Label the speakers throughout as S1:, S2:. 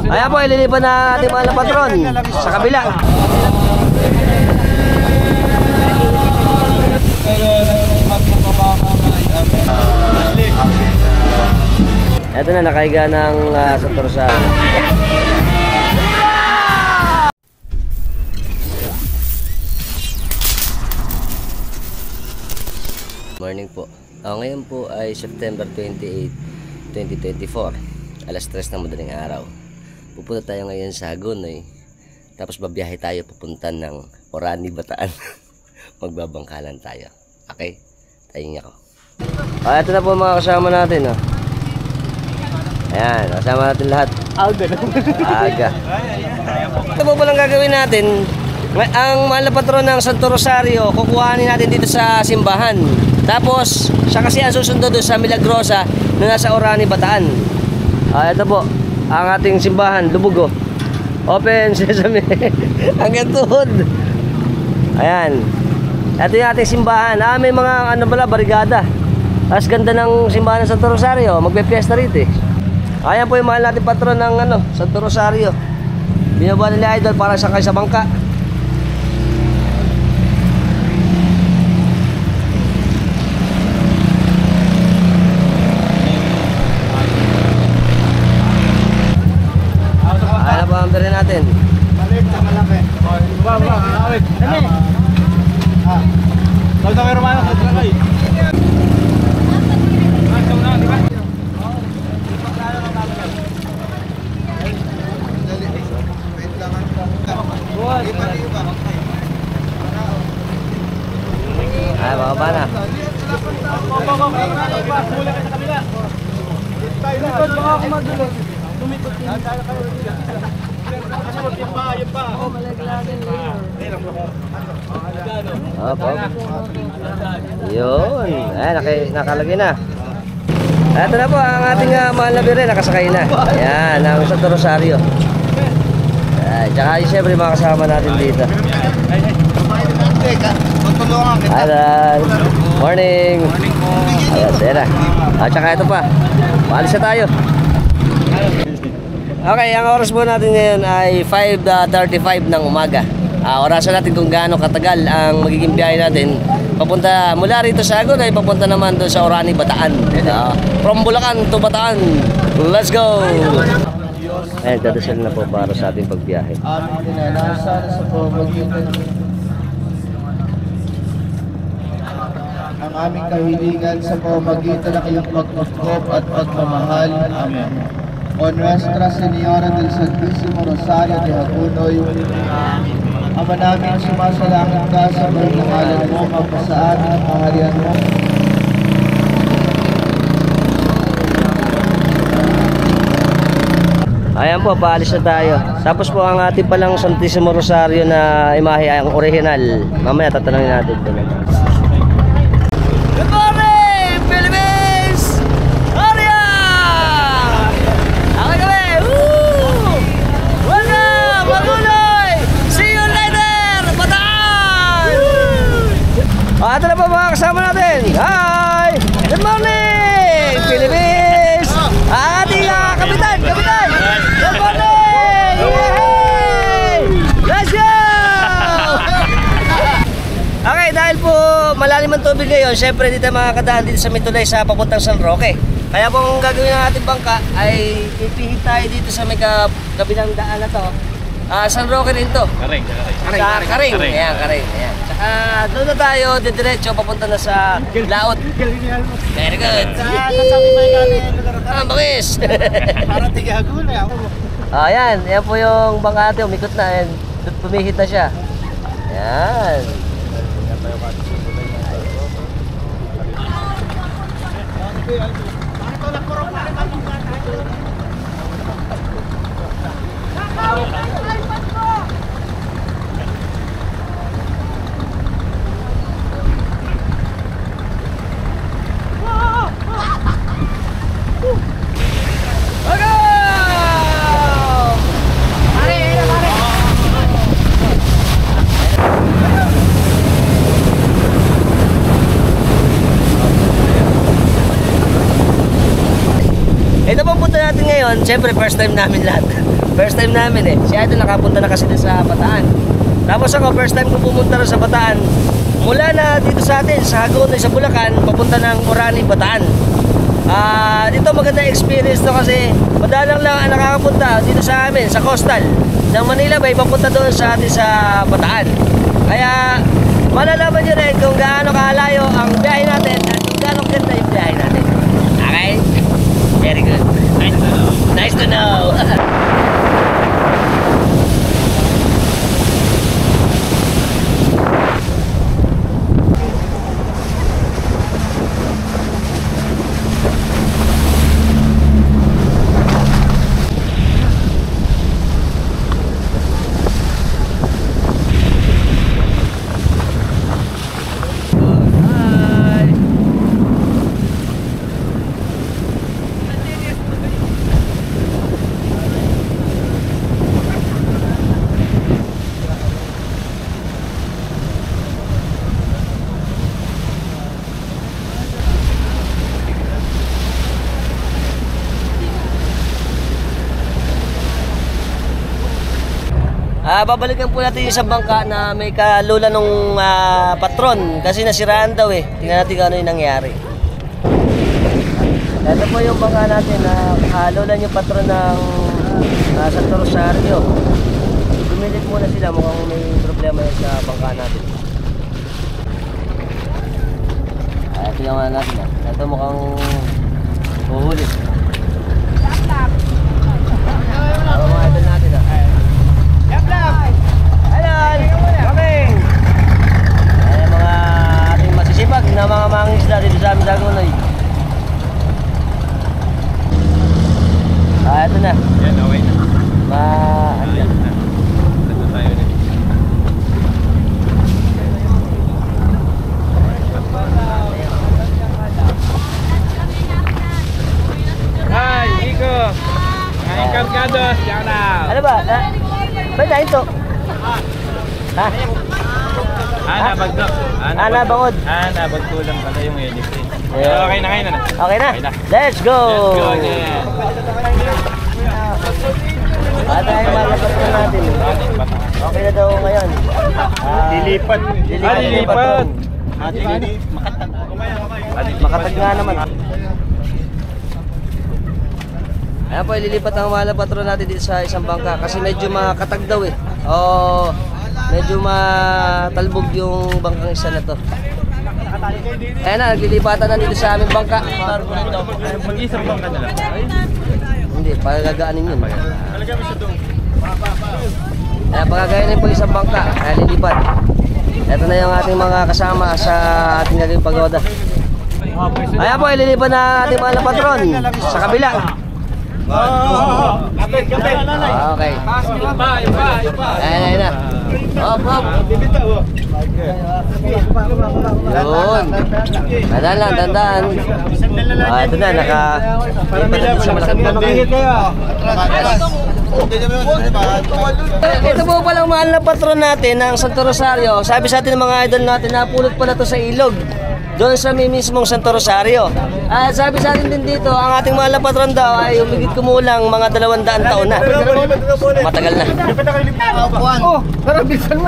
S1: Ayan po, ililipan na ating mga patron sa kabila. Ito na, nakahiga ng Santo Rosario. Morning po. Ngayon po ay September 28, 2024. Alas 3 ng madaling araw. Pupunta tayo ngayon sa Hagonoy. Tapos babiyahe tayo papunta ng Orani, Bataan. Magbabangkalan tayo. Okay? Tayo niya ko. Ito na po mga kasama natin. Ayan, kasama natin lahat. Aga. Ito po palang gagawin natin. Ang mahal na patron ng Santo Rosario, kukuhanin natin dito sa simbahan. Tapos, siya kasi ang susundo doon sa Milagrosa na nasa Orani, Bataan. Ito po, ang ating simbahan, lubog. Open sesame. Hanggang tuhod. Ayan. Ito yung ating simbahan. May mga barigada. Tapos ganda ng simbahan ng Santo Rosario. Magpe-fiesta rito eh. Ayan po yung mahal natin patron ng Santo Rosario. Binaba nila idol para sakay sa bangka. Ayan po ang bere natin.
S2: Maliit sa malaki. Awit. Dami. Tawag na Romano sa Tragay.
S1: Ay, baka na. Opo. Yun. Nakalagay na. Ito na po ang ating mahal na bire. Nakasakay na. Ayan, ang Santo Rosario. Tsaka siyempre mga kasama natin dito. Ayan. Morning. Ayan, sera. Tsaka ito pa. Paalis na tayo. Okay, ang oras po natin ngayon ay 5:35 ng umaga. Orasan natin kung gaano katagal ang magiging biyahe natin. Papunta mula rito sa Hagonoy, papunta naman doon sa Orani, Bataan. From Bulacan to Bataan. Let's go! Ayan, dadasal na po para sa ating pagbiyahe.
S2: Ang aming kahilingan sa pamamagitan ng iyong pagkukup at pagmamahal. Amen. O Nuestra Señora del Santísimo Rosario de Hagonoy, Ama namin, sumasalangit ka sa buong nangalan mo, mapasaan ang kaharian mo.
S1: Ayan po, paalis na tayo. Tapos po ang ating palang Santísimo Rosario na imahe, ang original. Mamaya tatanungin natin ito. Good morning, Philippines! Aria! Ako kami! Woo! Welcome, Hagonoy! See you later, Bataan! Ito na po mga kasama natin. Hi! Good morning, Philippines! Ating kapitan! Good morning! Yay! Let's go! Okay, dahil po malalim ang tubig ngayon, syempre dito makakadaan dito sa Mitulay sa papuntang San Roque. Kaya po ang gagawin ng ating bangka ay ipihit tayo dito sa may kabilang daan na to. San Roque rin to. Karing. Ayan, Karing. Ayan. Saka doon na tayo, diretso, papunta na sa Laot. Very good.
S2: Kasabi ba yung
S1: Bangis!
S2: Parang tigago na ako.
S1: Ayan, yan po yung bangka natin, umikot na, and pumihit na siya. Ayan. ngayon, siyempre first time namin lahat. First time namin eh. Si Idol nakapunta na kasi din sa Bataan. Tapos ako, first time ko pumunta rin sa Bataan. Mula na dito sa atin, sa Hagonoy, sa Bulacan, papunta ng Orani, Bataan. Dito maganda experience to kasi madalang lang ang nakakapunta dito sa amin, sa coastal ng Manila Bay, papunta doon sa atin sa Bataan. Kaya malalaman nyo rin kung gaano kahalayo ang biyahe natin at kung gaano ganda yung biyahe natin. Okay? Very good. Nice to know. Nice to know. Babalikan po natin yung isang bangka na may kalula nung patron kasi nasiraan daw eh. Tingnan natin kung ano yung nangyari. Ito po yung bangka natin na kalula yung patron ng Santo Rosario. Dumilit muna sila, mukhang may problema yun sa bangka natin. Tingnan muna natin. Ito mukhang huhulit. Mga idol natin Ayan, coming! Ayan mga ating masisipag na mga mangingisda dito sa aming Hagonoy. Ito na.
S3: Yan, okay na.
S1: Ayan
S3: na. Ito tayo na. Hi, Nico! Ngayon Kamkados, yan na!
S1: Ano ba? Ba't na ito? Ha?
S3: Nabagdok.
S1: Nabangod.
S3: Nabagtulang pala yung elephant.
S1: Yeah.
S3: Okay na, ngayon na.
S1: Okay na? Let's go!
S3: Let's go again.
S1: Tayo malapit na natin. Okay na daw ngayon.
S3: Lilipat.
S1: Lilipat. Makatag nga naman. Ayan po, ililipat ang mahal na patron natin dito sa isang bangka kasi medyo makatag daw eh. O medyo matalbog yung bangkang isa na to. Ayan na, naglilipatan na dito sa aming bangka.
S3: Mag-isang bangka na lang.
S1: Hindi, pagagaanin yun. Ayan, pagagaanin po isang bangka. Ayan, lilipat. Ito na yung ating mga kasama sa ating gagawing pagoda. Ayan po, ililipat na ating mahal na patron sa kabila. Okay. Ayan na. Hop, hop. Yun. Dandan lang, dandan. Ito na, ito po palang mahal na patron natin ng Santo Rosario. Sabi sa atin ng mga idol natin, napulot pala to sa ilog doon sa mismong Santo Rosario. At sabi sa atin din dito, ang ating mahal na patron daw ay umigit kumulang mga 200 taon na. Matagal na. Oh, narabisan mo.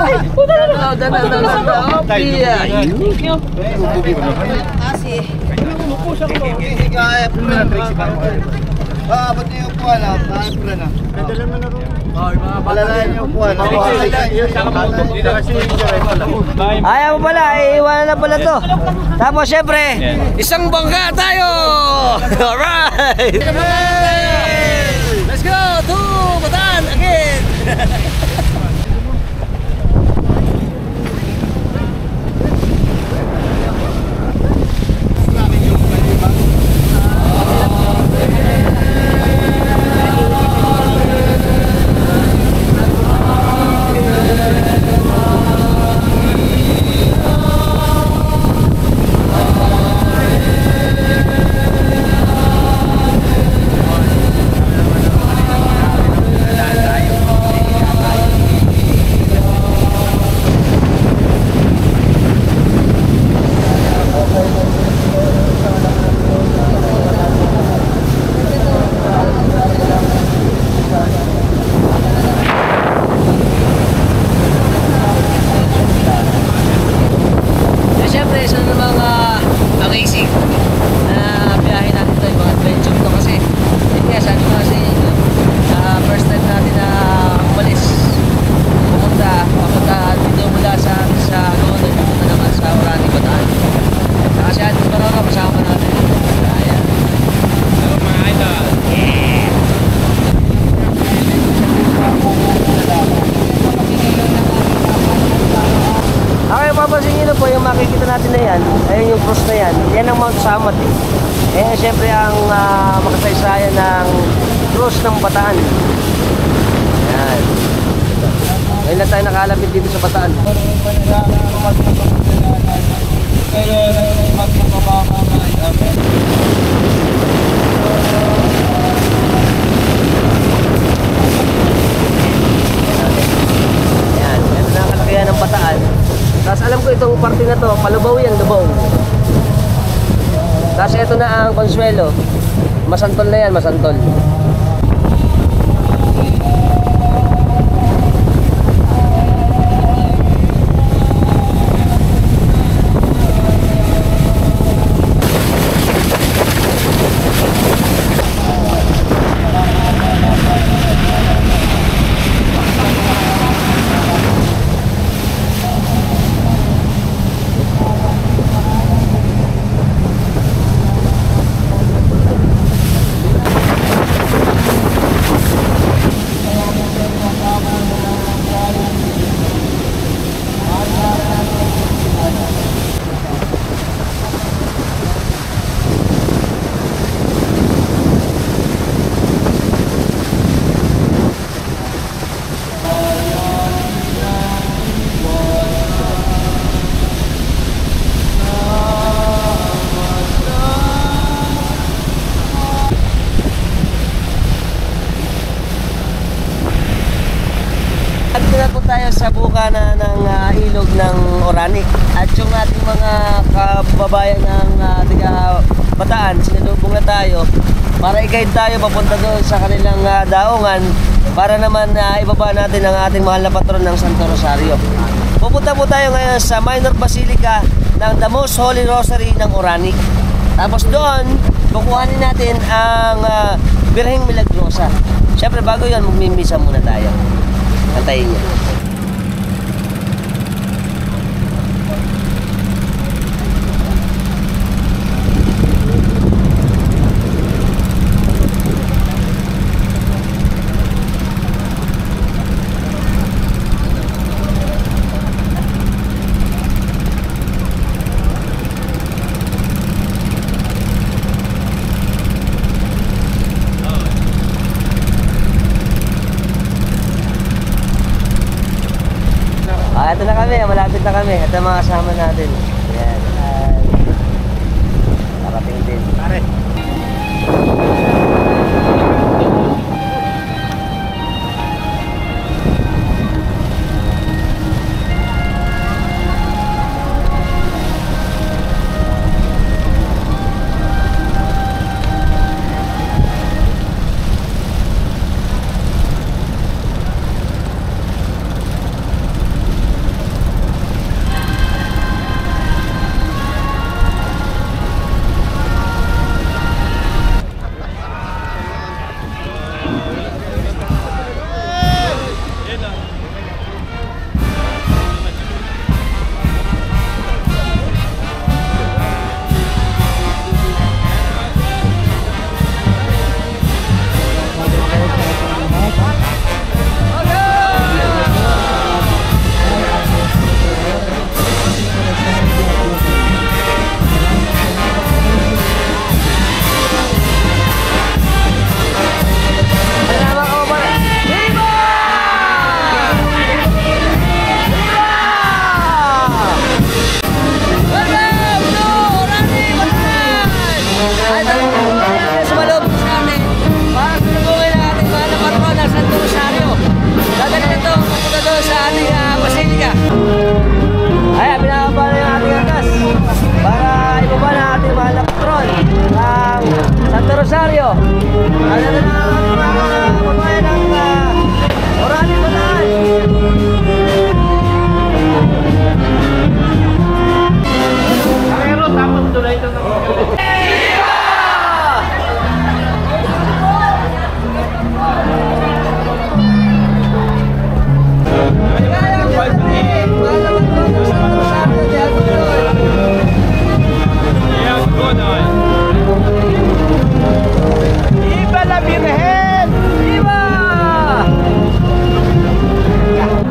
S2: Ba't niyo yung upuan na? Nakapura na. Nadala mo na rin. Palalayan yung upuan.
S1: Ayaw mo pala, iiwanan na pala to. Tapos syempre, isang bangka tayo! Alright! Let's go to Bataan again! cross na yan, yan ang Mount Samat eh. Eh, siyempre ang makasaysayan ng cross ng Bataan. Yan. Ngayon lang tayo nakalapit dito sa Bataan. Yan, ito na ang kalakihan ng Bataan. Tapos alam ko itong parte na to, Palubaw yan, Lubao. Tapos ito na ang Consuelo. Masantol na yan, Masantol. Dito na po tayo sa bukana ng ilog ng Orani. At yung ating mga kababayan ng tiga Bataan, sinalubong na tayo para i-guide tayo papunta doon sa kanilang daungan para naman ibaba natin ang ating mahal na patron ng Santo Rosario. Pupunta po tayo ngayon sa Minor Basilica ng The Most Holy Rosary ng Orani. Tapos doon, kukuhanin natin ang Birheng Milagrosa. Siyempre bago yun, magmimisa muna tayo. Antayin niyo. Ito na kami, malapit na kami. Ito ang mga kasama natin. Ayan. Parating din. Pare.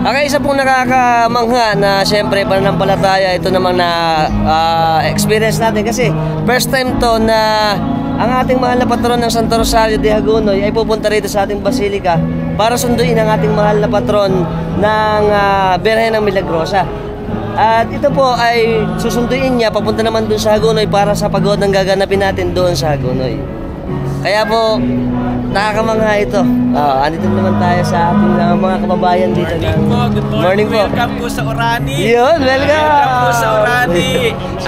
S1: Okay, isa pong nakakamangha na siyempre pananampalataya, ito namang na experience natin kasi first time to na ang ating mahal na patron ng Santo Rosario de Hagonoy ay pupunta rito sa ating basilika para sunduin ang ating mahal na patron ng Birhen ng Milagrosa. At ito po ay susunduin niya papunta naman doon sa Hagonoy para sa pagod ng gaganapin natin doon sa Hagonoy. Kaya po, nakakamangha ito. Andito naman tayo sa ating mga kababayan dito.
S4: Good morning po. Welcome po sa Orani.
S1: Yun, welcome.
S4: Welcome po sa Orani.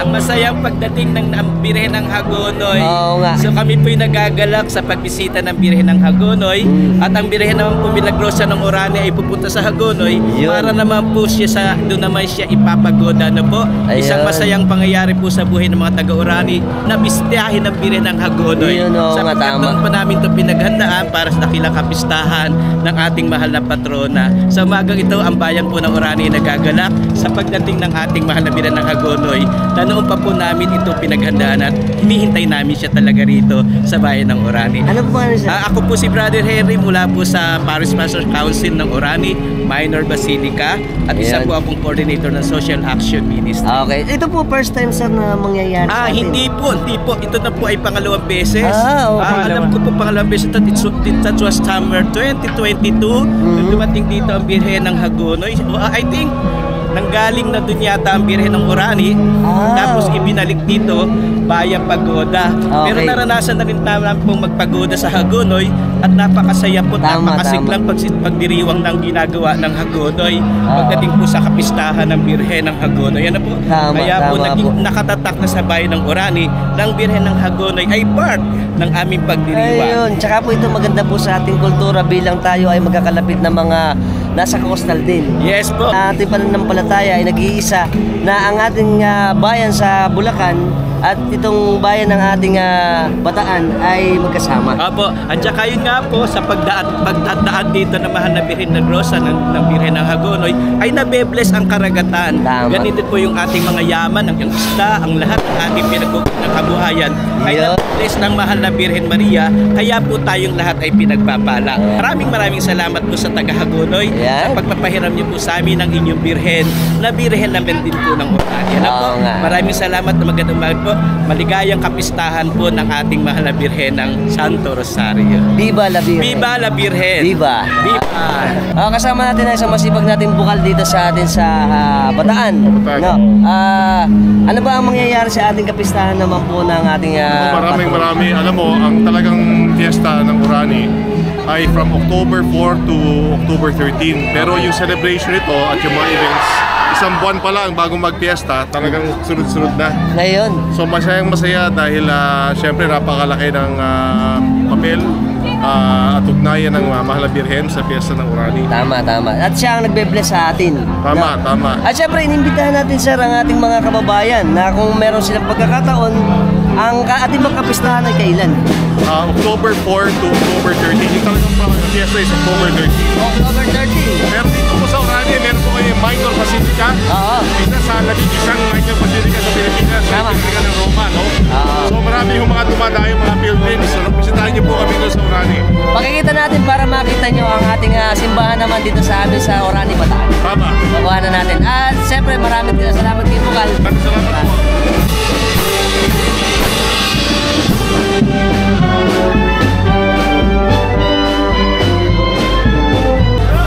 S4: Ang masayang pagdating ng Birhen ng Hagonoy.
S1: Oo nga.
S4: So kami po'y nagagalak sa pagbisita ng Birhen ng Hagonoy. At ang Birhen naman po Milagrosa ng Orani ay pupunta sa Hagonoy.
S1: Yun.
S4: Para naman po siya doon naman siya ipapagoda na po. Isang
S1: Ayun.
S4: masayang pangyayari po sa buhay ng mga taga-Orani na bisitahin ng Birhen ng Hagonoy.
S1: Yun, oo nga,
S4: Sapagkat
S1: tama.
S4: doon pa namin ito pinaghandaan para sa dakilang kapistahan ng ating mahal na patrona. Sa umagang ito, ang bayan po ng Orani ay nagagalak sa pagdating ng ating mahal na Birhen ng Hagonoy na noon pa po namin ito pinaghandaan at hinihintay namin siya talaga rito sa bayan ng Orani.
S1: Ano po ano siya?
S4: Ako po si Brother Henry mula po sa Parish Pastor Council ng Orani, Minor Basilica, at isa
S1: Ayan.
S4: po akong coordinator ng Social Action Ministry.
S1: Okay, ito po first time sir na mangyayari sa atin.
S4: Hindi po. Ito na po ay pangalawang beses.
S1: Okay.
S4: Alam ko po pangalawang beses that was summer 2022. Nung dumating dito ang Birhen ng Hagonoy. I think nanggaling na dun yata ang Birhen ng Orani. Tapos ibinalik dito via pagoda. Pero
S1: Okay.
S4: naranasan na rin namin pong magpagoda sa Hagonoy at napakasaya po,
S1: Tama,
S4: napakasiglang pagdiriwang ng ginagawa ng Hagonoy pagdating po sa kapistahan ng Birhen ng Hagonoy. Yan na po.
S1: Tama,
S4: Kaya po
S1: tama
S4: naging
S1: po.
S4: nakatatak na sa bayan ng Orani ng Birhen ng Hagonoy ay part ng aming pagdiriwang.
S1: Ayun, tsaka po ito maganda po sa ating kultura bilang tayo ay magkakalapit na mga nasa coastal din.
S4: Yes po.
S1: Ating pananampalataya ay nag-iisa na ang ating bayan sa Bulacan at itong bayan ng ating Bataan ay magkasama.
S4: Opo. At saka yun nga po sa pagdadaan dito ng mahal na Birhen ng Rosa ng Birhen ng Hagonoy ay nabe-bless ang karagatan.
S1: Tama.
S4: Ganito po yung ating mga yaman, ang isda, ang lahat ng ating pinagkukunan ng kabuhayan ay
S1: Yeah.
S4: nabe-bless ng mahal na Birhen Maria. Kaya po tayong lahat ay pinagpapala. Maraming salamat po sa taga Hagonoy
S1: Yeah.
S4: sa pagpapahiram niyo po sa amin ng inyong Birhen na Birhen naman din po ng Orani. Ano po?
S1: Oo nga.
S4: Maraming salamat na magandang umaga po. Maligayang kapistahan po ng ating mahal na Birhen ng Santo Rosario.
S1: Viva la Virgen!
S4: Viva la Birhen!
S1: Viva!
S4: Viva!
S1: Kasama natin ang isang masipag nating bukal dito sa atin sa Bataan. No? Ano ba ang mangyayari sa ating kapistahan naman po ng ating
S5: Marami. Alam mo, ang talagang fiesta ng Orani ay from October 4 to October 13. Pero yung celebration nito at yung mga events, isang buwan pa lang bago mag-fiesta, talagang sunod-sunod na.
S1: Ngayon.
S5: So masaya dahil syempre napakalaki ng papel at ugnayan ng mahal na Birhen sa fiesta ng Orani.
S1: Tama. At siya ang nagbe-bless sa atin.
S5: Tama.
S1: At syempre, inimbitahan natin sir ang ating mga kababayan na kung meron silang pagkakataon, ang ating magkapistahan ay kailan?
S5: October 4 to October 13. Yung talagang fiesta is October 13.
S1: October 13.
S5: Pero dito po sa Orani, meron po kayo Minor Basilica.
S1: Oo.
S5: Isa sa labing-isang Minor Basilica sa Pilipinas. Sa
S1: Tama.
S5: Basilica ng Roma, no?
S1: Oo.
S5: So marami yung mga dumadayo, mga pilgrims. So nagbisitahin niyo po kami doon sa Orani.
S1: Pakikita natin para makita nyo ang ating simbahan naman dito sa amin sa Orani, Bataan.
S5: Tama.
S1: Babahan na natin. At siyempre, maraming salamat kay Bukal.
S5: Maraming salamat po.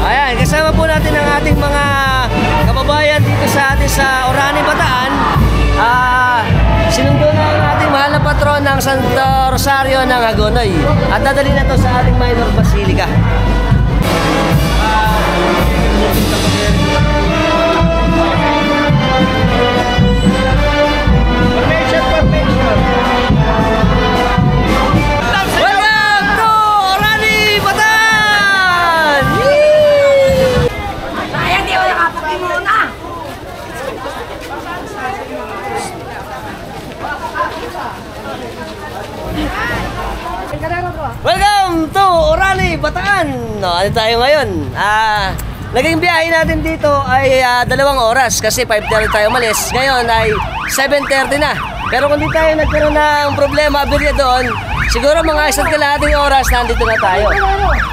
S1: Ayan, kasama po natin ang ating mga kababayan dito sa atin sa Orani, Bataan. Sinundo na ang ating mahal na patron ng Santo Rosario ng Hagonoy. At dadali na to sa ating Minor Basilica. Welcome to Orani, Bataan! Yee!
S6: Sayang di ako nakapag-imuna.
S1: Welcome to Orani, Bataan! No, ano tayo ngayon? Naging biyahe natin dito ay 2 oras kasi 5:30 tayo umalis. Ngayon ay 7:30 na. Pero kung di tayo nagkaroon ng problema, aberya doon, siguro mga 1 kalahating oras nandito na tayo.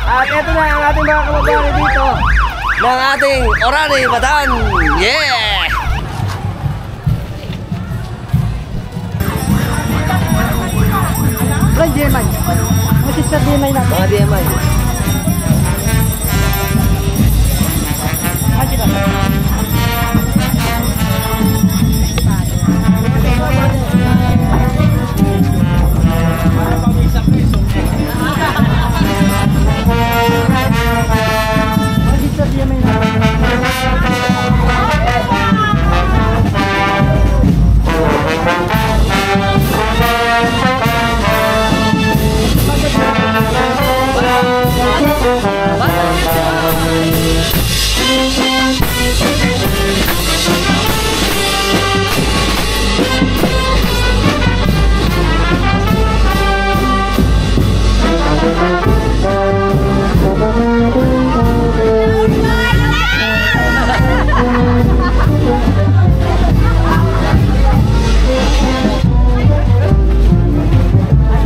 S1: At eto na ang ating mga kababayan dito. ng ating Orani Bataan. Yeah!
S7: Brad DMI. Mga sister DMI natin.
S1: Mga DMI.
S7: Mga sister DMI natin.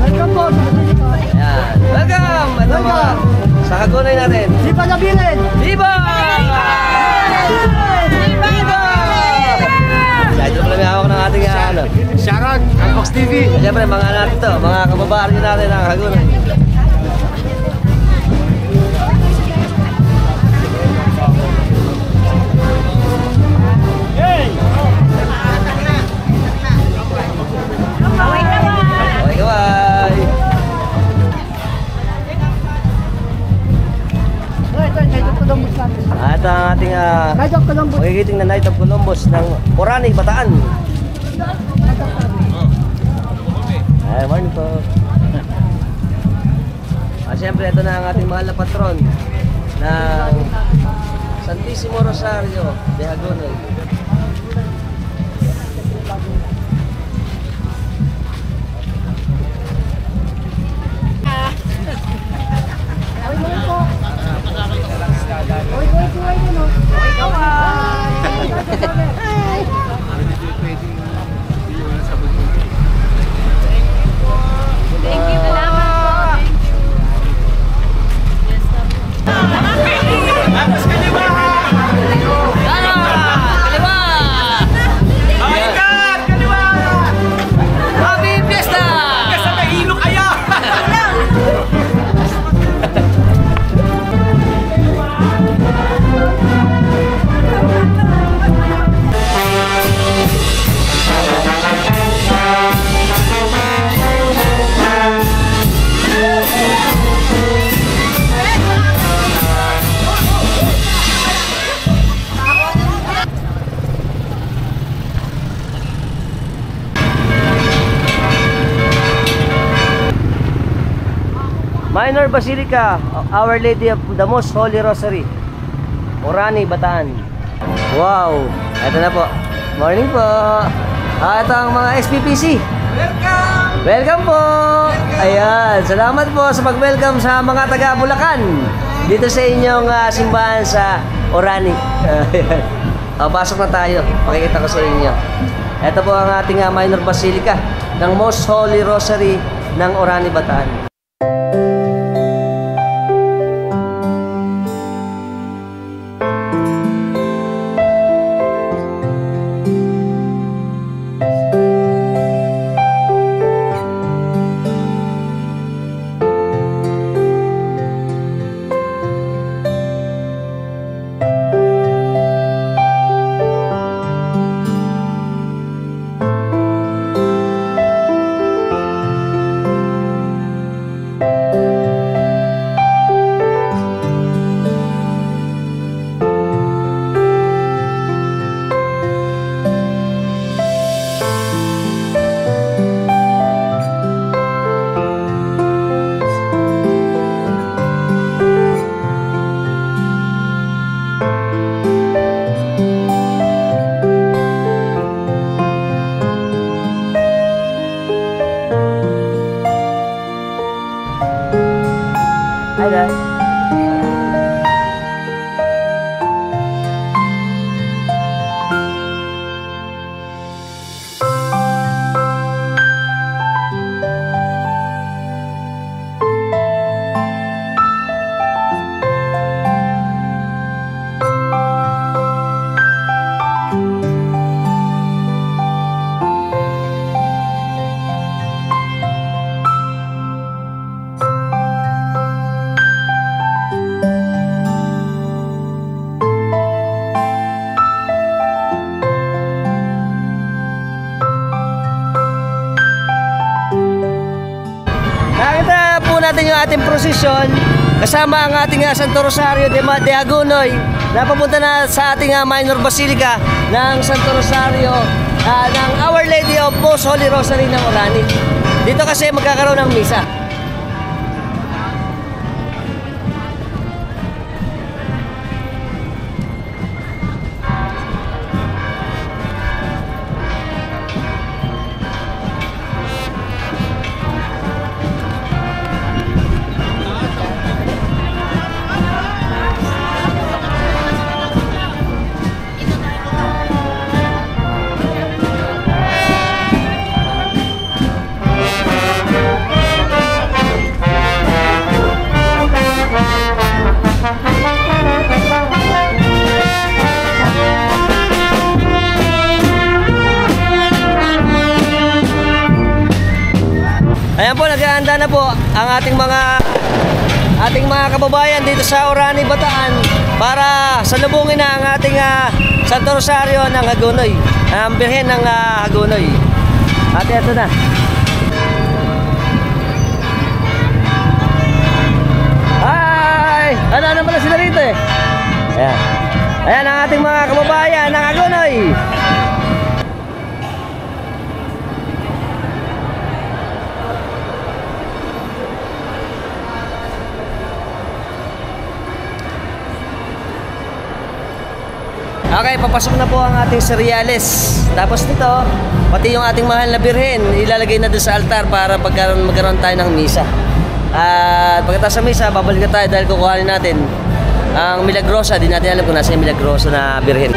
S7: Welcome po.
S1: Ayan. Welcome! Ito mga sa Hagonoy natin.
S7: Di pa nabilin.
S1: Viva! Viva! Sa ito pala may hawak ng ating ano.
S3: Shoutout, Unbox TV.
S1: Siyempre mga natin to, mga kababayan natin ang Hagonoy. Okay, kaway!
S7: Ito, Night of Columbus natin.
S1: At ang ating
S7: Night of Columbus.
S1: magigiting na Night of Columbus ng Orani, Bataan. Ay, morning po. Siyempre, ito na ang ating mahal na patron ng Santissimo Rosario de Hagonoy. Minor Basilica, Our Lady of the Most Holy Rosary, Orani, Bataan. Wow! Ito na po. Morning po. Ito ang mga SPPC. Welcome! Welcome po! Ayan, salamat po sa pag-welcome sa mga taga Bulacan dito sa inyong simbahan sa Orani. Ayan. Pasok na tayo. Pakikita ko sa inyo. Ito po ang ating Minor Basilica ng Most Holy Rosary ng Orani, Bataan. yung ating prosesyon kasama ang ating Santo Rosario de Hagonoy na papunta na sa ating minor basilica ng Santo Rosario ng Our Lady of Most Holy Rosary ng Orani. Dito kasi magkakaroon ng misa. Ayan po, naghahanda na po ang ating mga kababayan dito sa Orani, Bataan para salubungin na ang ating Santo Rosario ng Hagonoy, ang Birhen ng Hagonoy. At ito na. Hi! Ano pala sila rito eh? Ayan. Ayan ang ating mga kababayan ng Hagonoy. Okay, papasok na po ang ating cereales. Tapos nito, pati yung ating mahal na birhen, ilalagay na doon sa altar para magkaroon tayo ng misa. At pagkatapos sa misa, babalik na tayo dahil kukuhanin natin ang Milagrosa. Di natin alam kung nasa yung Milagrosa na birhen.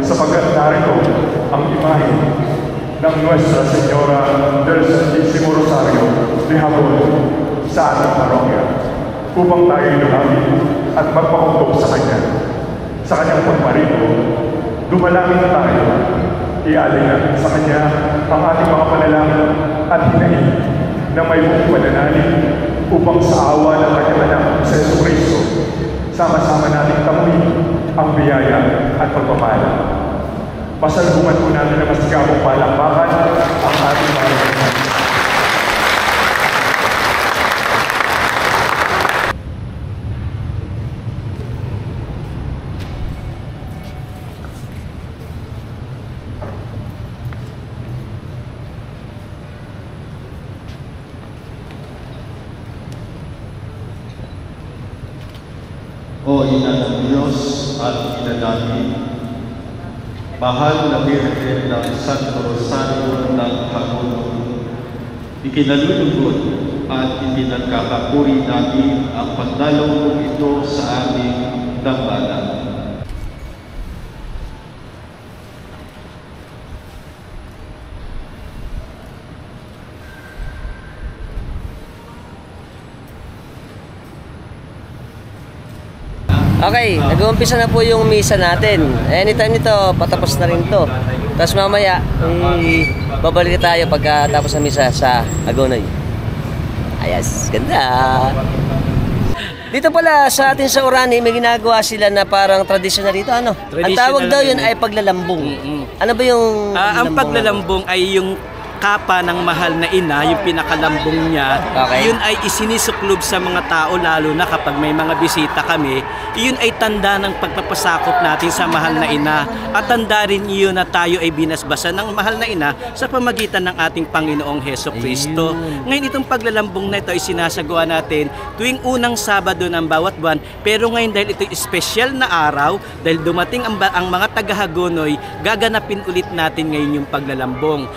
S8: sapagkat narito ang imahe ng Nuestra Señora del Santísimo Rosario de Habon sa ating parokya upang tayo ilunapin at magpakumbok sa Kanya. Sa Kanyang pagparito, dumalangin na tayo. Ialin natin sa Kanya ang ating mga panalangin at hinahin na may buong pananalig upang sa awa ng Kanyang anak sa Jesucristo, sama-sama nating tamuin ang biyaya at pagpapala. Pasalubungan po natin na masigabong palakpakan ang ating mga panalangin.
S9: O Ina ng Diyos at Ina namin, mahal na Birhen ng Santo Rosario ng Hagonoy, ikinalulugod at ipinagkakapuri namin ang pagdalaw ito sa aming dambana.
S1: Okay, nag-uumpisa na po yung misa natin. Anytime nito, patapos na rin to. Tapos mamaya, babalik tayo pagkatapos ng misa sa Hagonoy. Ayos, ganda! Dito pala sa atin sa Orani, may ginagawa sila na parang traditional dito. Ano? Ang tawag daw yun ay paglalambong. Ano ba yung...
S4: ang paglalambong ay yung kapa ng mahal na ina, yung pinakalambong niya, yun ay isinisuklob sa mga tao, lalo na kapag may mga bisita kami. Yun ay tanda ng pagpapasakop natin sa mahal na ina, at tanda rin yun na tayo ay binasbasan ng mahal na ina sa pamagitan ng ating Panginoong Heso Kristo. Ngayon itong paglalambong na ito ay sinasagawa natin tuwing unang Sabado ng bawat buwan, pero ngayon dahil ito espesyal na araw, dahil dumating ang mga taga-Hagonoy, gaganapin ulit natin ngayon yung paglalambong.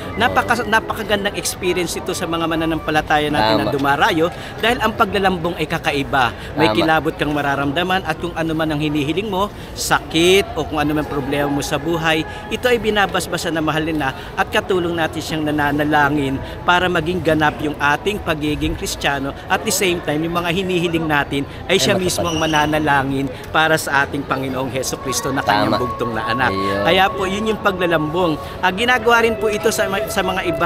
S4: Napakagandang experience ito sa mga mananampalataya natin na dumarayo, dahil ang paglalambong ay kakaiba. May kilabot kang mararamdaman, at kung ano man ang hinihiling mo, sakit o kung ano man problema mo sa buhay, ito ay binabasbasan na mahalin na, at katulong natin siyang nananalangin para maging ganap yung ating pagiging Kristiyano. At the same time, yung mga hinihiling natin ay siya mismo ang mananalangin para sa ating Panginoong Heso Kristo na kanyang bugtong na anak. Kaya po, yun yung paglalambong. Ginagawa rin po ito sa mga ibang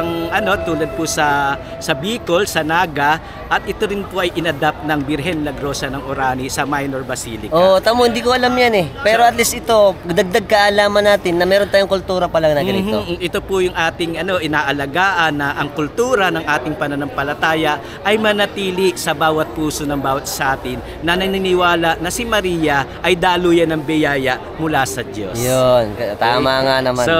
S4: tulad po sa Bicol, sa Naga, at ito rin po ay inadapt ng Birhen Milagrosa ng Orani sa Minor Basilica.
S1: Tamo, hindi ko alam yan eh. Pero at least ito, dagdag kaalaman natin na meron tayong kultura pala na ganito.
S4: Ito po yung ating inaalagaan, na ang kultura ng ating pananampalataya ay manatili sa bawat puso ng bawat sa atin, na naniniwala na si Maria ay daluyan ng biyaya mula sa Diyos.
S1: Yun, tama nga naman.
S4: So,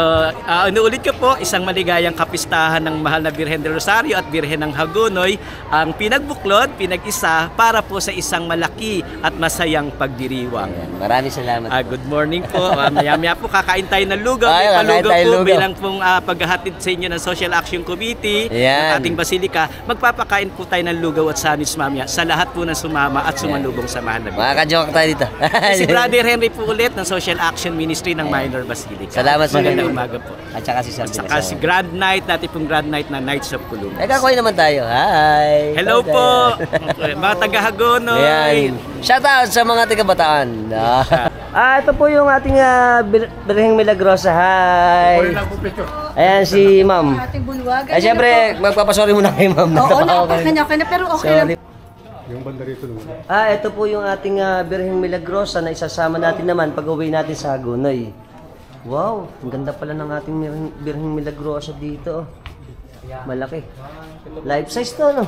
S4: inuulit ko po, isang maligayang kapistahan ng mahal na Birhen del Rosario at Birhen ng Hagonoy, ang pinagbuklod, pinag-isa para po sa isang malaki at masayang pagdiriwang.
S1: Maraming salamat.
S4: Good morning po. Maya-maya po kakain tayo ng lugaw. May palugaw po bilang pong paghahatid sa inyo ng Social Action Committee ng ating Basilika. Magpapakain po tayo ng lugaw at sandwich mamaya sa lahat po ng sumama at sumalubong sa mahal na Birhen.
S1: Makaka-joke tayo dito.
S4: Si Brother Henry po ulit ng Social Action Ministry ng Minor Basilica.
S1: Salamat sa
S4: magandang umaga po.
S1: At saka si Sir.
S4: At saka si Grand Night, natin pong Grand Night na Knights of Columbus.
S1: Nagkakoy naman tayo. Hi!
S4: Hello po! Mga taga-Hagonoy!
S1: Ayan. Shout out sa mga taga-Bataan. Ito po yung ating Birheng Milagrosa. Hi! Ayan si Ma'am. Siyempre, magpapasorry muna kay Ma'am.
S6: Oo na, okay na, pero okay lang.
S3: Yung banda rito naman.
S1: Ito po yung ating Birheng Milagrosa na isasama natin naman pag-uwi natin sa Hagonoy. Wow, ang ganda pala ng ating Birheng Milagrosa dito. Malaki. Life size to, no?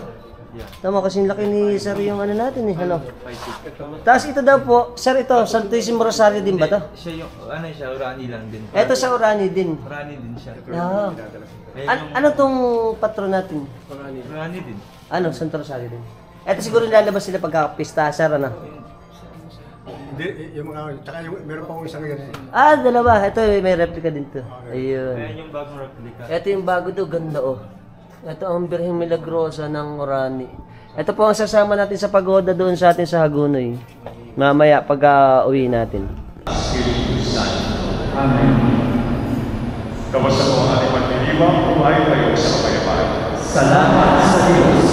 S1: Tama, kasi laki ni Sir yung natin eh, ano? Tapos ito daw po, Sir, ito, Santísimo Rosario din ba to?
S10: Siya yung, siya, Orani lang din.
S1: Ito sa Orani din.
S10: Orani din siya.
S1: Ano tong patron natin?
S10: Orani din.
S1: Ano, Santo Rosario din. Ito siguro lalabas sila pagka-pista, Sir, ano?
S3: Yung mga, tsaka yung, meron pa akong isang yan.
S1: Dalawa. Ito, may replica din to. Ayun.
S10: Ayan yung bagong replica.
S1: Ito yung bago to, ganda oh. Ito ang Birheng Milagrosa ng Orani. Ito po ang sasama natin sa pagoda doon sa atin sa Hagonoy. Mamaya pag uwi natin.
S9: Amen.
S8: Kamusta po ang ating pagdiriwang buhay tayo sa kapayapaan.
S9: Salamat sa Diyos.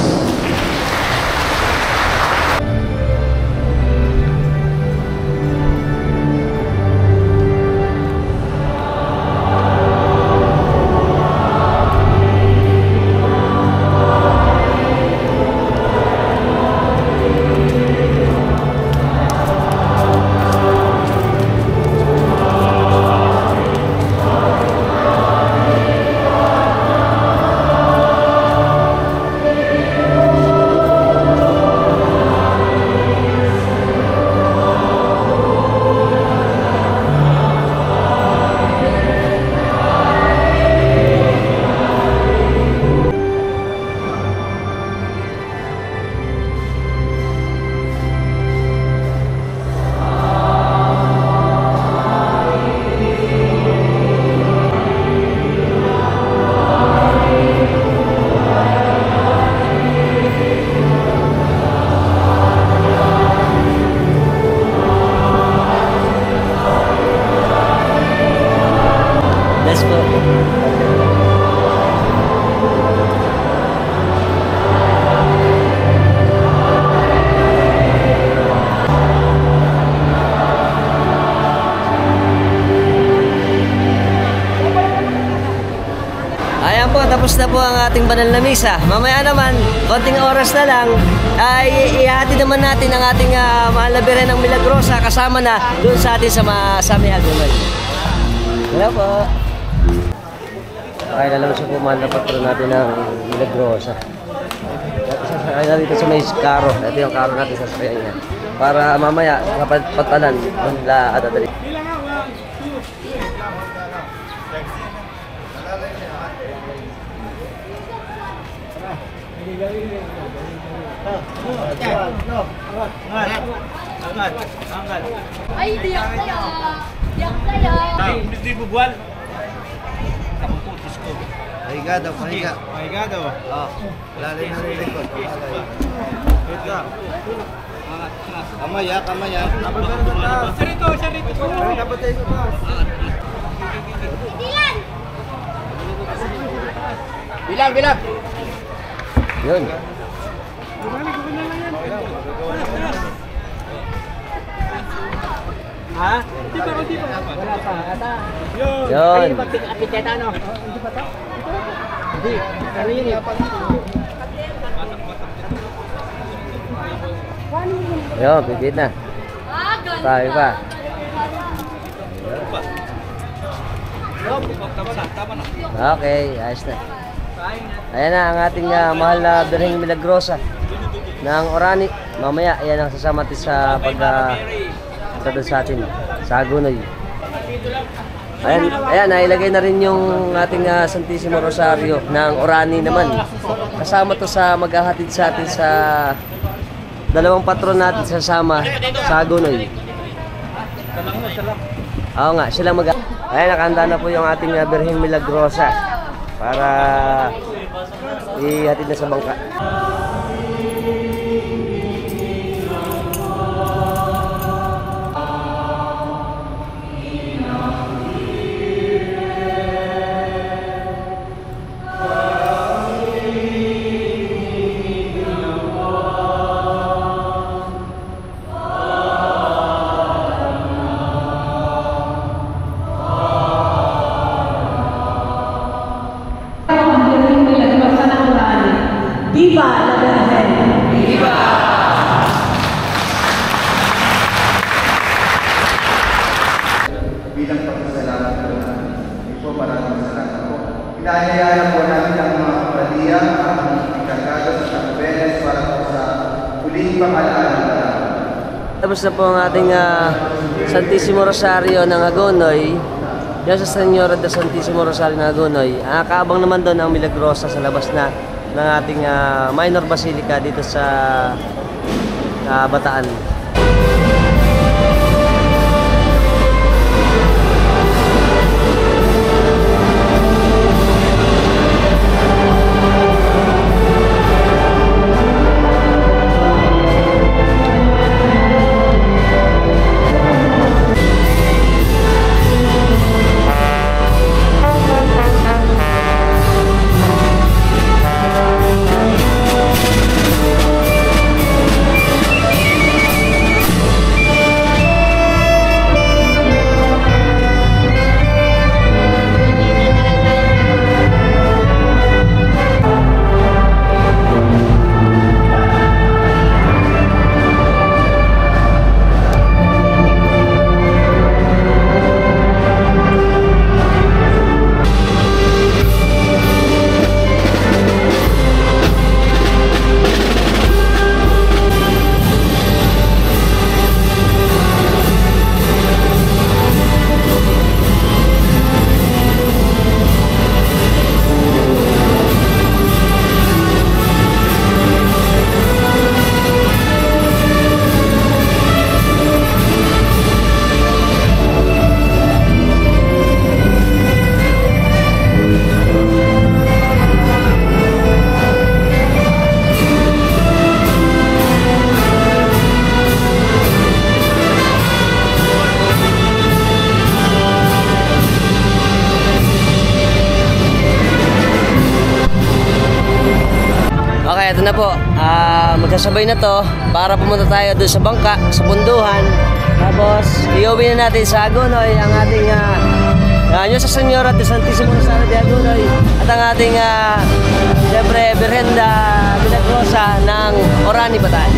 S1: Ayan po, tapos na po ang ating banal na misa. Mamaya naman, konting oras na lang, ay ihati naman natin ang ating mahal na Birhen ng Milagrosa kasama na doon sa atin sa may Agunoy. Hello po. Okay na lang siya po mahal na patron natin ng Milagrosa. Sasakay na dito sa may karo. Ito yung karo natin sasakyan niya. Para mamaya, kapag patalan, nila atadali.
S6: Ay, diyak tayo. Diyak tayo.
S10: Hindi bugwal.
S2: Pahiga daw, pahiga.
S10: Pahiga daw.
S2: Oh, lalim na rin likod.
S10: Ito.
S2: Kamay kamay
S10: Sarito.
S2: Dapat tayo sa taas. Bilang.
S1: Yun.
S10: Ha?
S7: Wala pa. Ata.
S1: Yun.
S7: Apiteta ano? Hindi pa to? Hindi. Ano yun eh?
S1: Yun, pipit na. Tayo pa. Okay, ayos na. Ayan na ang ating mahal na Birheng Milagrosa ng Orani. Mamaya, ayan ang sasama natin sa doon sa atin, sa Agunoy. Ayan, nailagay na rin yung ating Santissimo Rosario ng Orani naman. Kasama to sa maghahatid sa atin sa dalawang patron natin sasama sa Agunoy. Oo nga, silang ayan, nakahanda na po yung ating Birheng Milagrosa para ihatid na sa bangka.
S11: Viva la Virgen! Viva!
S2: Bilang pagkasalamat po natin. Ito, maraming salamat po. Pinahayaan po namin ang mga kapalya, ang ikargado sa Tabenes para po sa huling pangalaala na namin.
S1: Tapos na po ang ating Santissimo Rosario ng Agunoy. Yan sa Señora de Santissimo Rosario ng Agunoy. Kaabang naman doon ang Milagrosa sa labas na ng ating minor basilica dito sa Bataan. Magsasabay na to para pumunta tayo doon sa bangka, sa punduhan. Tapos, iuwi na natin sa Agonoy ang ating Nuestra Señora de Santísimo Rosario de Agonoy at ang ating siyempre, Birhen Milagrosa ng Orani, Bataan.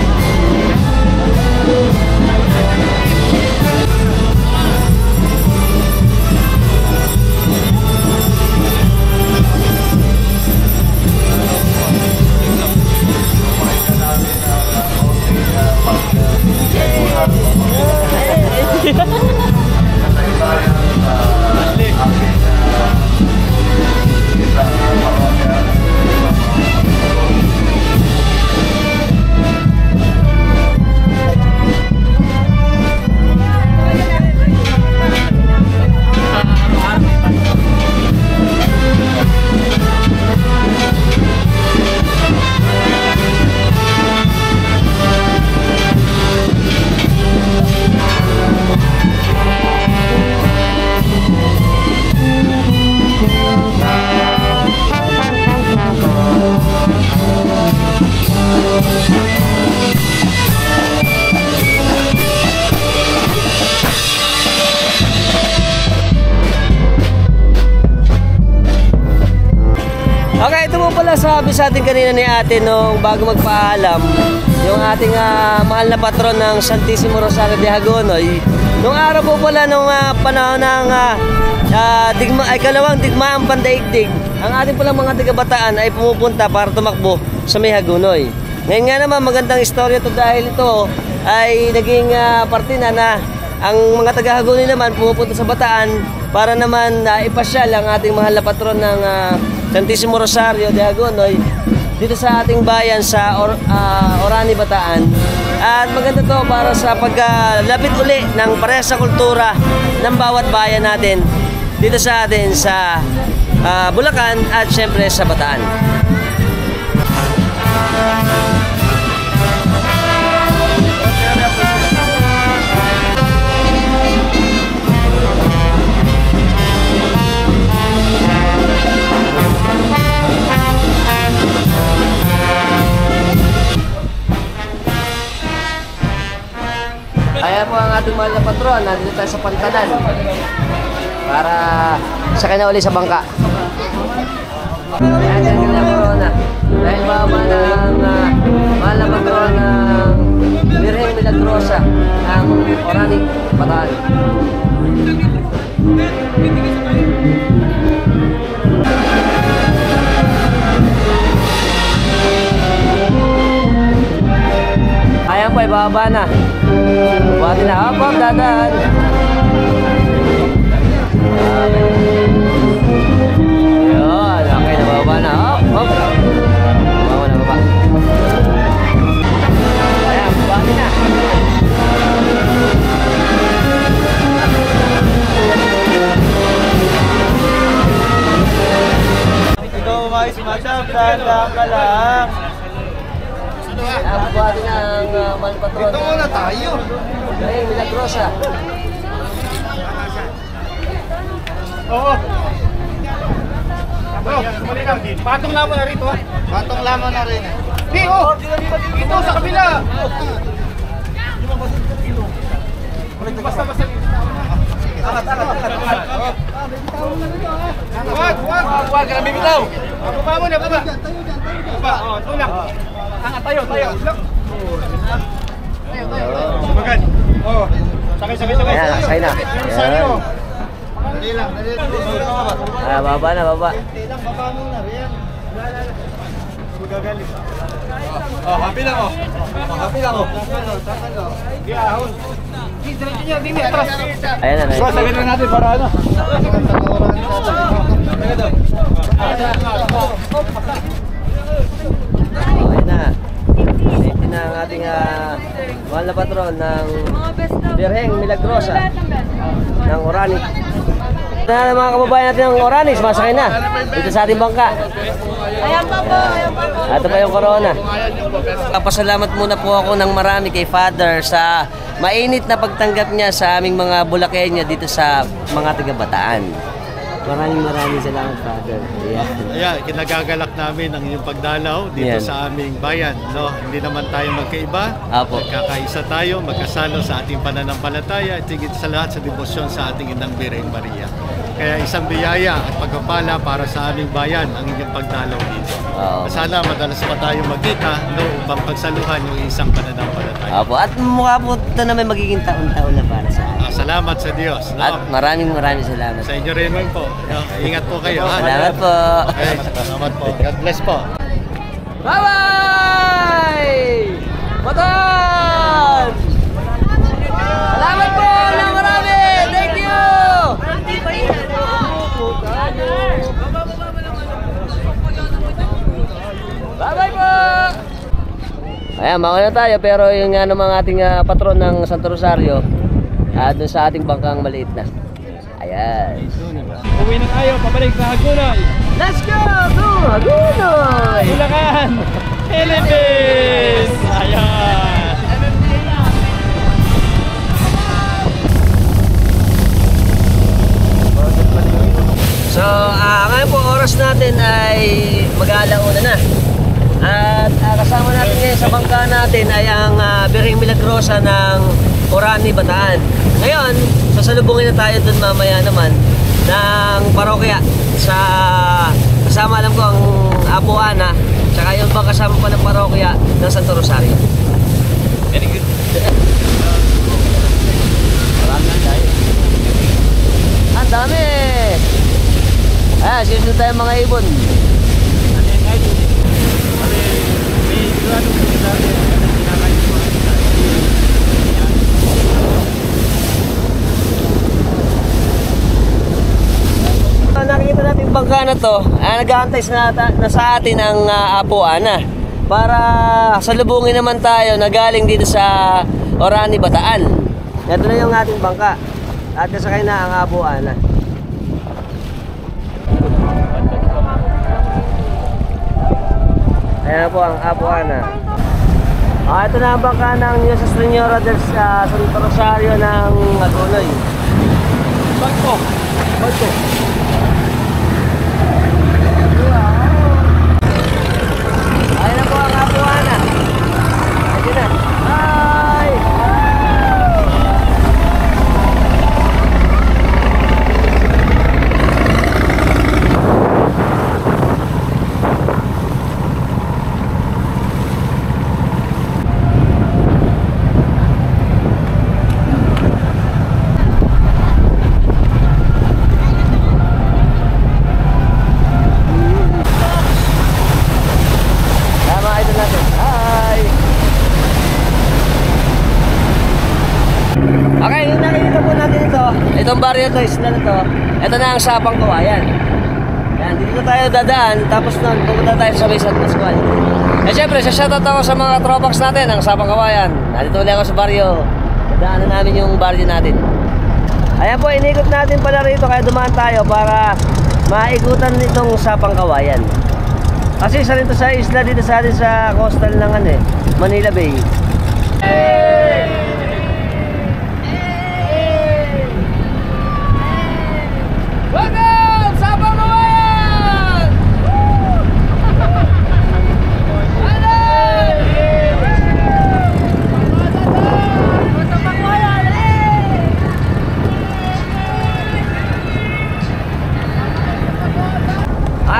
S1: Okay, ito po pala sabi sa atin kanina ni ate nung bago magpaalam, yung ating mahal na patron ng Santísimo Rosario de Agonoy. Nung araw po pala nung panahon ng kalawang digmaang pandaigdig, ang ating palang mga taga-Bataan ay pumupunta para tumakbo sa may Hagonoy. Ngayon nga naman magandang istorya to dahil ito ay naging parte na ang mga taga-Hagonoy naman pumupunta sa Bataan para naman ipasyal ang ating mahal na patron ng Santísimo Rosario de Agonoy dito sa ating bayan sa Orani, Bataan. At maganda to para sa paglapit uli ng parehas sa kultura ng bawat bayan natin dito sa atin sa Bulacan at syempre sa Bataan. Kaya po ang ating mahal na patron, nandito tayo sa Pantanan para sakay na uli sa bangka. Ayan, dyan ka na corona. Dahil baba na ang mahal na patron ng Birhen Milagrosa ng Orani, Bataan. Ayan po, ibaba na. Buhati na. Hop, hop, dadan. Yun, okay, nababa na. Hop, hop. Nababa na, baba. Ayan, buhati na.
S10: Ikaw, may sumasyap, dadan ka lang.
S1: Buhati na ang mahal na patron.
S10: Ito muna tayo.
S1: Birhen Milagrosa.
S10: Oo. Sumali lang. Patong lamon na rito, ha? Patong lamon na rin. Di, oh! Ito sa kabila! Basta. Huwag ka na bibitaw! Baba mo na, baba! Baba, oh, tulak! Tayo. Sumagan. Oh. Sakay.
S1: Ayan, sakay na. Ayan.
S10: Dali lang.
S1: Baba na, baba.
S10: Baba muna, riyan. Magagalit. Oh, happy lang, oh. Takalo. Di ahon. Diretso niya, di atras.
S1: Ayan na.
S10: So, sabihin na natin para ano?
S1: Okay na. Safety na ang ating mahal na patron ng Birhen Milagrosa ng Orani. Na mga kababayan natin ng Orani, sumasakay na dito sa ating bangka.
S6: Ayan pa po.
S1: Ito pa yung corona. Kapasalamat muna po ako ng marami kay Father sa mainit na pagtanggap niya sa aming mga Bulakenyo dito sa mga taga-Bataan. Maraming salamat, Father. Ayan.
S12: Ayan, kinagagalak namin ang inyong pagdalaw dito sa aming bayan. No? Hindi naman tayo magkaiba.
S1: Apo.
S12: Magkakaisa tayo, magkasalo sa ating pananampalataya at higit sa lahat sa debosyon sa ating Inang Birheng Maria. Kaya isang biyaya at pagpapala para sa aming bayan ang inyong pagdalaw dito. Sana madalas pa tayo magkita upang pagsaluhan yung isang pananampalataya.
S1: Apo. At mukha po ito na may magiging taon-taon na para sa akin.
S12: Salamat sa Diyos. No?
S1: At maraming salamat.
S12: Sa inyo rin po. No? Ingat po kayo.
S1: Salamat po.
S12: Okay, salamat po. God bless po.
S1: Bye-bye! Baton! Salamat po ng marami! Thank you! Bye-bye po! Ayan, mauna tayo pero yung mga ating patron ng Santo Rosario doon sa ating bangkang maliit na. Ayan.
S10: Uwi na tayo, pabalik sa Hagonoy.
S1: Let's go to Hagonoy!
S10: Bulacan! Philippines! Ayan!
S1: So, ngayon po oras natin ay mag-aalauna na. At kasama natin ngayon sa bangka natin ay ang Birheng Milagrosa ng Orani, Bataan. Ngayon, sasalubungin na tayo dun mamaya naman ng parokya sa kasama alam ko ang Apo Ana, tsaka yung bang kasama pa ng parokya ng Santo Rosario. Very good. Marami na tayo. Ang dami! Sinusunod tayo mga ibon. Nakikita natin yung bangka na to, nag-aantay na sa atin ang Apo Ana para salubungin naman tayo na galing dito sa Orani, Bataan. Ito na yung ating bangka at kasakay na ang Apo Ana. Ayan po ang Apo Ana. Ito na ang bangka ng Nuestra Señora del Santo Rosario ng Hagonoy. Bangko! Ayan na po ang Apo Ana. Ayan na. Hi! Okay, yung nakikita po natin ito, itong barrio to, isla na to, ito na ang Sapang Kawayan. Yan, dito tayo dadaan, tapos nun, pupunta tayo sa may San Pascual. Eh syempre, shoutout ako sa mga tropax natin, ang Sapang Kawayan. Nandito ulit ako sa barrio, dadaanan namin yung barrio natin. Ayan po, inikot natin pala rito, kaya dumaan tayo para maikutan nitong Sapang Kawayan. Kasi isa rin to sa isla dito sa atin sa coastal ng Manila Bay. Welcome! Sapang Kawayan! Sapang Kawayan!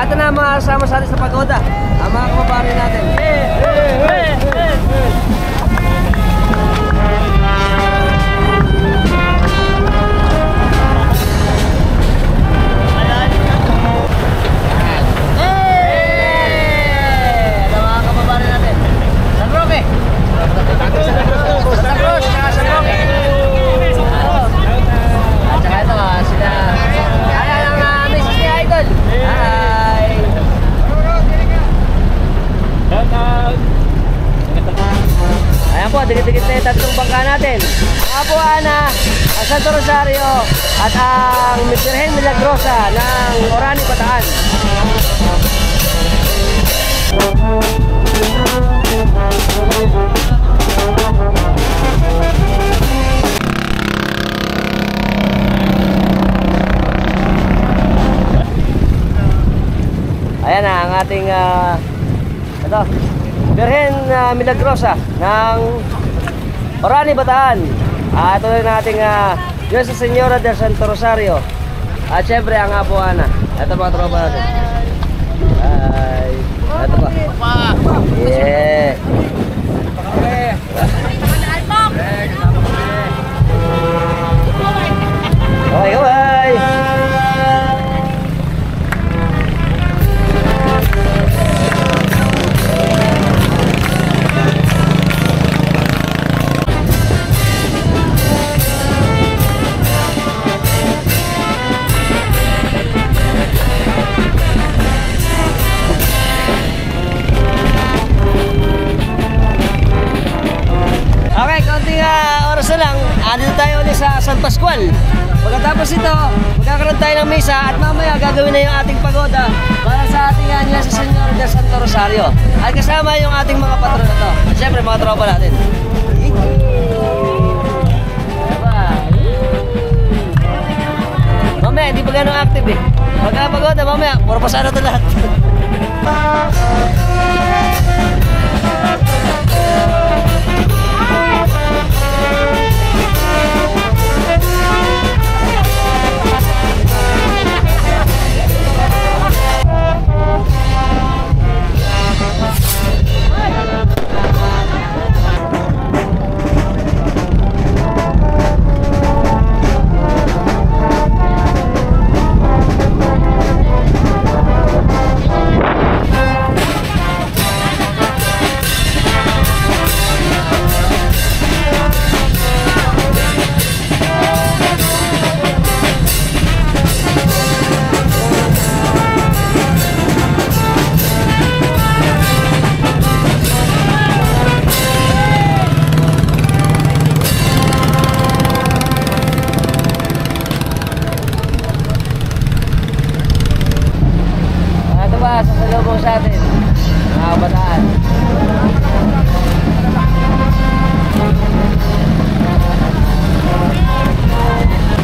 S1: Ito na mga kasama sa atin sa pagoda. Ang mga kababari natin. Ayan po, dikit-dikit na yung tatlong bangka natin. Ang Apo Ana, ang Santo Rosario, at ang Birheng Milagrosa ng Orani, Bataan. ating ito, Birhen Milagrosa ng Orani, Bataan. Ito rin ating Nuestra Señora del Santo Rosario. At syempre ang Apuana. Ito mga tropa natin. Ay, ito pa. Yeah. Okay, bye. Okay, konting oras na lang. Andito tayo ulit sa San Pascual. Pagkatapos ito, magkakaroon tayo ng misa at mamaya gagawin na yung ating pagoda para sa ating Nuestra Señora del Santo Rosario. At kasama yung ating mga patron na to. At syempre mga tropa natin. Mamaya, hindi pa gano'ng active eh. Pagka-pagoda, mamaya, puro pasado ito lahat. Sasalubong sa atin, mga kabataan.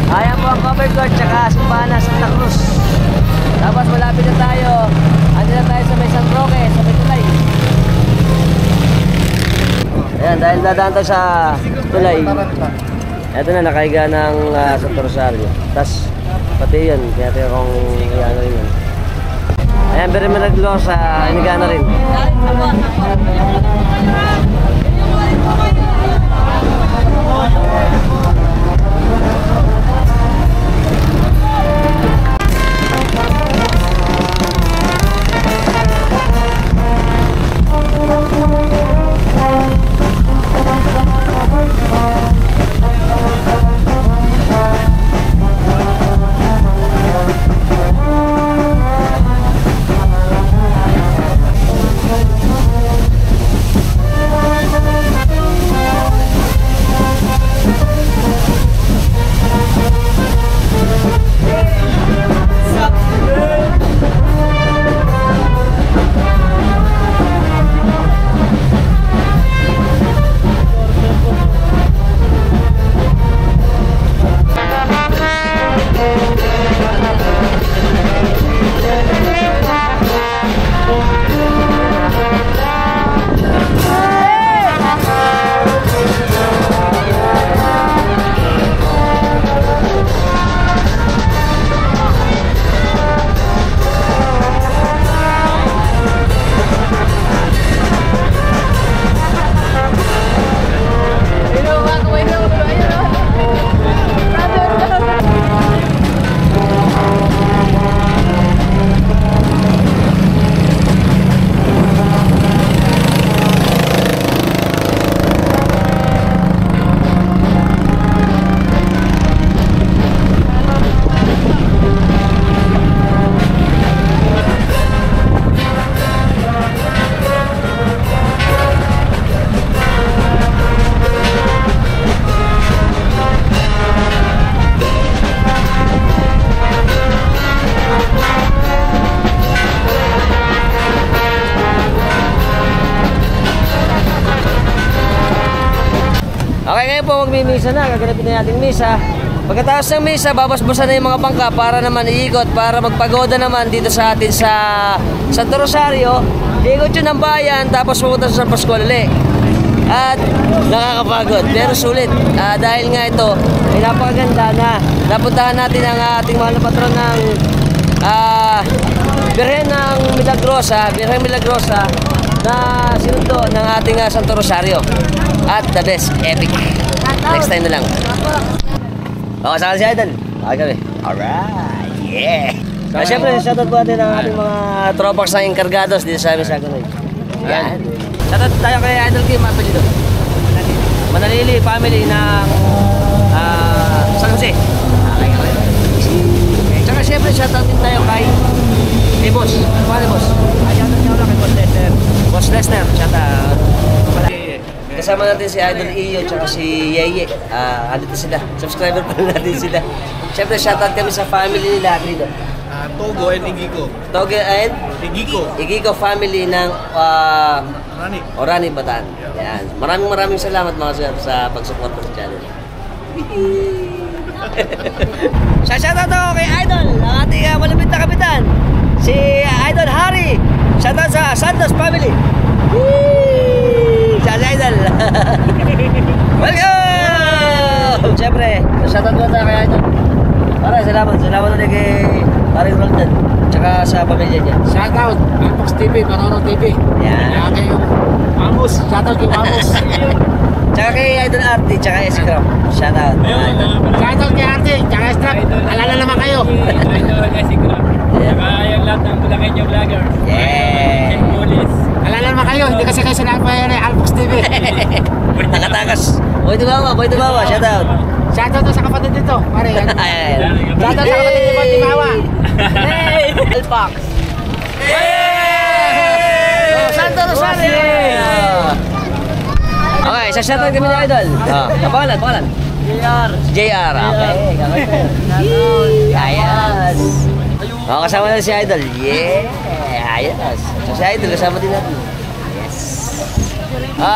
S1: Ayan po ang cover court tsaka simbahan na Santa Cruz. Tapos malapit na tayo. Andito na tayo sa may San Roque, sa may tulay. Ayan, dahil dadaan tayo sa tulay. Ito na, nakahiga ng Santo Rosario. Tapos pati yun, kaya tayo kung iyan rin yun. Ayan, pero may naglosa, iniga na rin. Okay, ngayon po magmimisa na. Gaganapin na natin misa. Pagkatapos ng misa, babasbasan na yung mga bangka para naman iikot, para magpagoda naman dito sa atin sa Santo Rosario. Iikot yun ng bayan, tapos pupunta sa San Pascual ulit. At nakakapagod, pero sulit. Dahil nga ito, ay napakaganda na napuntahan natin ang ating mahal na patron ng Birhen ng Milagrosa, Birhen Milagrosa, na sinundo ng ating Santo Rosario. At the best, epic. Next time na lang. Kasama si Idol. Okay kami. Alright, yeah. Siyempre, shoutout po natin ang ating mga tropax na enkargados dito sa amin sa Agonoy. Yan. Shoutout tayo kay Idol Kim at dito. Manalili family ng San Jose. Tsaka siyempre, shoutout din tayo kay Boss. Paano Boss? Shoutout niyo lang kay Boss Lesner. Boss Lesner, shoutout. Kasama natin si Idol Iyo tsaka si Yeye. Andito sila. Subscriber pa natin sila. Siyempre, shoutout kami sa family nila dito.
S12: Togo and Igiko.
S1: Togo and
S12: Igiko.
S1: Igiko family ng Orani, Bataan. Yan. Maraming salamat mga sir sa pag-support sa channel. Shoutout ako kay Idol, ang ating malapit na kapitan, si Idol Harry. Shoutout sa Santos family. Shoutout Idol. Welcome! Siyempre, shoutout mo tayo kay Idol. Salamat ulit kay Paring Roldan, tsaka sa pamilya niya.
S7: Shoutout, Alpox TV, Panono TV.
S1: Yan.
S7: Kaya kayo, Amos, shoutout kay Amos.
S1: Tsaka kay Idol Artie, tsaka Scrum. Shoutout.
S7: Shoutout kay Arte, tsaka Strap. Alala naman kayo.
S13: Idol kay Scrum. Tsaka yung lahat ng Bulacanyo vlogger.
S1: Yeah.
S13: Police.
S7: Alala naman kayo, hindi kasi kayo sinabi ni Alpox TV.
S1: Nakatakas. Boy Tubawa, shoutout.
S7: Shoutout sa kapatid dito, pare. Shoutout sa kapatid ni Boy Tubawa.
S1: Hey! Alpox. Hey! Santo Rosario! Okay, shoutout kami ni Idol. Pangalan? JR. Okay, ayos. Kasama na si Idol. Yeah, ayos. So si Idol, kasama din natin. Yes.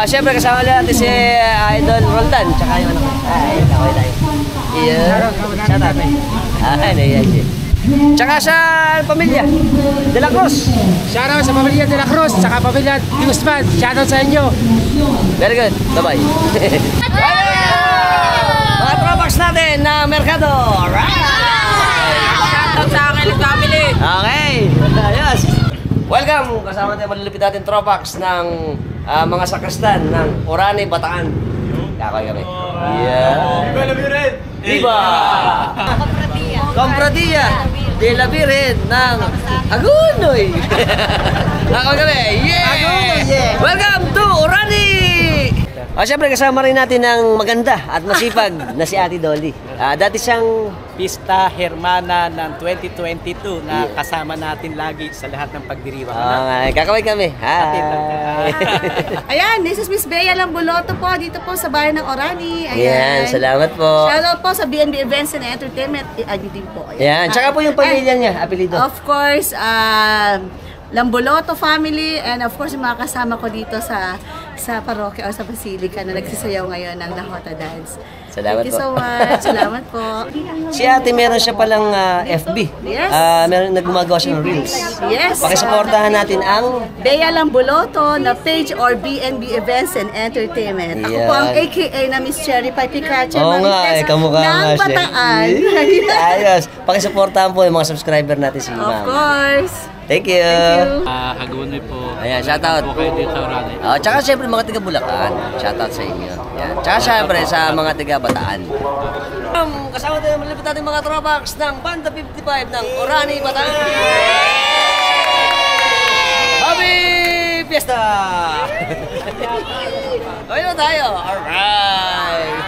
S1: Siyempre, kasama natin si Idol Roldan. Tsaka yung ano ko. Kaway tayo. Yeah. Shoutout. Ayan. Tsaka sa pamilya De La Cruz.
S7: Shoutout sa pamilya De La Cruz, tsaka pamilya Di Guzman. Shoutout sa inyo.
S1: Very good. Bye-bye. Mga tropax natin na Mercado. Alright!
S6: Shoutout sa akin ng family.
S1: Okay. Ayos. Welcome. Kasama tayo malilipid natin tropax ng mga sakastan ng Orani, Bataan. Kakoy kami. Yeah.
S10: Viva la Virgen!
S1: Viva! Compradilla de la Virgen ng Agonoy. Kakoy kami. Yeah! Welcome to Orani! Siyempre kasama rin natin ang maganda at masipag na si Ate Dolly. Dati siyang
S4: Pista Hermana ng 2022 na kasama natin lagi sa lahat ng pagdiriwang.
S1: Kakaway kami. Hi!
S6: Ayan, this is Miss Bea Lambuloto po, dito po sa bayan ng Orani.
S1: Ayan, salamat po.
S6: Shoutout po sa BNB Events and Entertainment. Din po.
S1: Ayan, tsaka po yung pamilya niya, apelido.
S6: Of course, Lambuloto family, and of course yung mga kasama ko dito sa parokya o sa basilika na nagsisayaw ngayon ng Lahota Dance.
S1: Salamat
S6: Thank you so much. Salamat po.
S1: Si Ate meron siya palang FB.
S6: Yes.
S1: Meron nagmagawa siya ng reels.
S6: Yes.
S1: Pakisuportahan natin ang
S6: Bea Lambuloto na page or BNB Events and Entertainment. Ako po ang AKA na Miss Cherry Pie Picache.
S1: Oo nga, kamukha nga siya.
S6: Bataan.
S1: Ayos. Pakisuportahan po yung mga subscriber natin si Ma'am.
S6: Of course.
S1: Thank you.
S13: Hagonoy po.
S1: Ayan, shoutout.
S13: Po kayo dito sa Orani.
S1: Tsaka syempre mga taga Bulacan. Shoutout sa inyo. Ayan. Tsaka syempre sa mga taga Bataan. Kasama tayo malipit natin mga tropax ng Banda 55 ng Orani, Bataan. Happy Fiesta! Okay na tayo. Alright.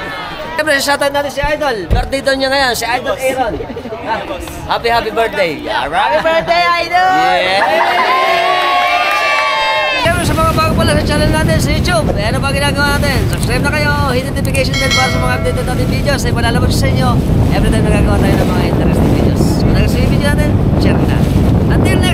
S1: Siyempre, shoutout natin si Idol. Birthday daw niya ngayon, si Idol Aaron. Happy birthday. Happy birthday, Idol! Yeah! Siyempre, sa mga bago pala sa channel natin sa YouTube, ano ba ginagawa natin? Subscribe na kayo, hit the notification bell para sa mga updated natin videos na ipalalabas sa inyo. Every time nagagawa tayo ng mga interesting videos. Kung nagustuhan yung video natin, share na. Until next